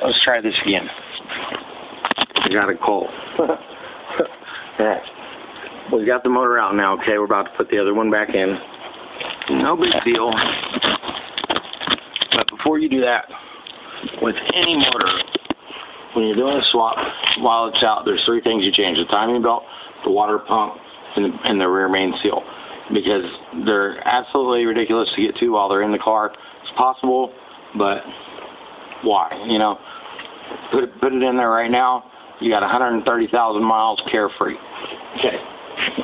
let's try this again. I got a cold. Alright. We got the motor out now, okay? We're about to put the other one back in. No big deal. But before you do that, with any motor, when you're doing a swap, while it's out, there's three things you change: the timing belt, the water pump, and the rear main seal. Because they're absolutely ridiculous to get to while they're in the car. It's possible, but why? You know, put it in there right now. You got 130,000 miles carefree. Okay.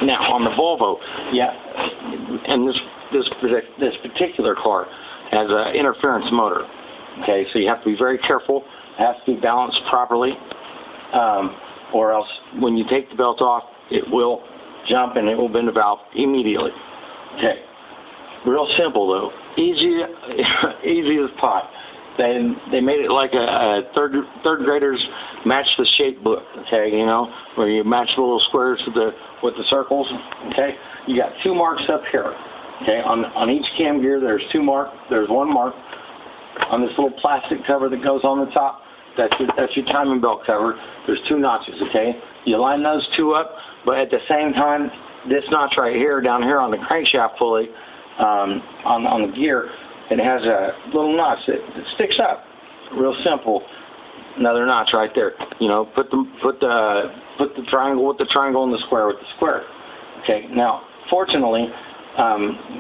Now on the Volvo, yeah, and this particular car has an interference motor. Okay, so you have to be very careful. It has to be balanced properly, or else when you take the belt off, it will jump and it will bend the valve immediately. Okay, real simple though, easy as pie. They made it like a third graders match the shape book. Okay, you know, where you match the little squares with the circles. Okay, you got two marks up here. Okay, on each cam gear there's there's one mark on this little plastic cover that goes on the top. That's your timing belt cover. There's two notches. Okay, you line those two up, but at the same time, this notch right here, down here on the crankshaft pulley, on the gear, it has a little notch that sticks up. Real simple. Another notch right there. You know, put the triangle with the triangle and the square with the square. Okay. Now, fortunately,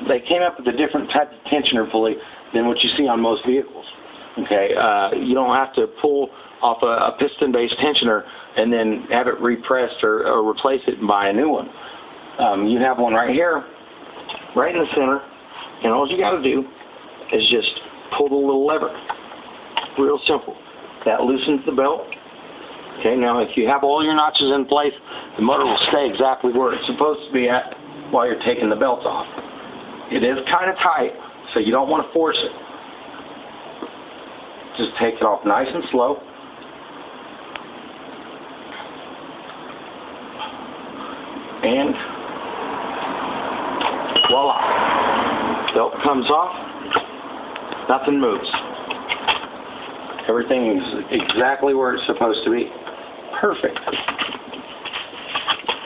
they came up with a different type of tensioner pulley than what you see on most vehicles. Okay. You don't have to pull off a piston-based tensioner and then have it repressed or replace it and buy a new one. You have one right here, right in the center, and all you got to do is just pull the little lever. Real simple. That loosens the belt. Okay, now if you have all your notches in place, the motor will stay exactly where it's supposed to be at while you're taking the belt off. It is kind of tight, so you don't want to force it. Just take it off nice and slow. And voila. Belt comes off. Nothing moves. Everything is exactly where it's supposed to be. Perfect.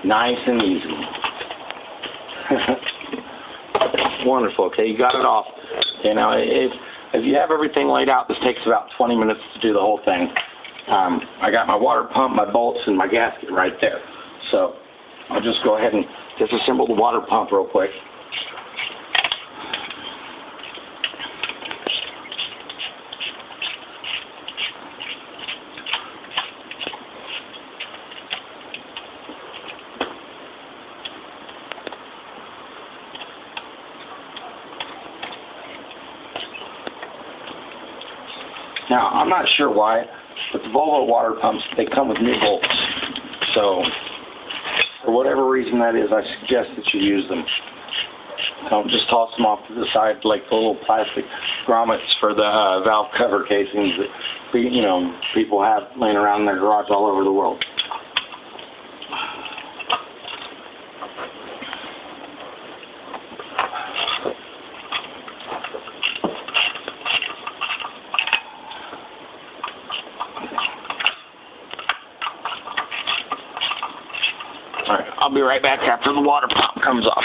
Nice and easy. Wonderful. Okay, you got it off. Okay, now if you have everything laid out, this takes about 20 minutes to do the whole thing. I got my water pump, my bolts, and my gasket right there. So I'll just go ahead and disassemble the water pump real quick. Now, I'm not sure why, but the Volvo water pumps, they come with new bolts. So, for whatever reason that is, I suggest that you use them. Don't just toss them off to the side like the little plastic grommets for the valve cover casings that, you know, people have laying around in their garage all over the world. Alright, I'll be right back after the water pump comes off.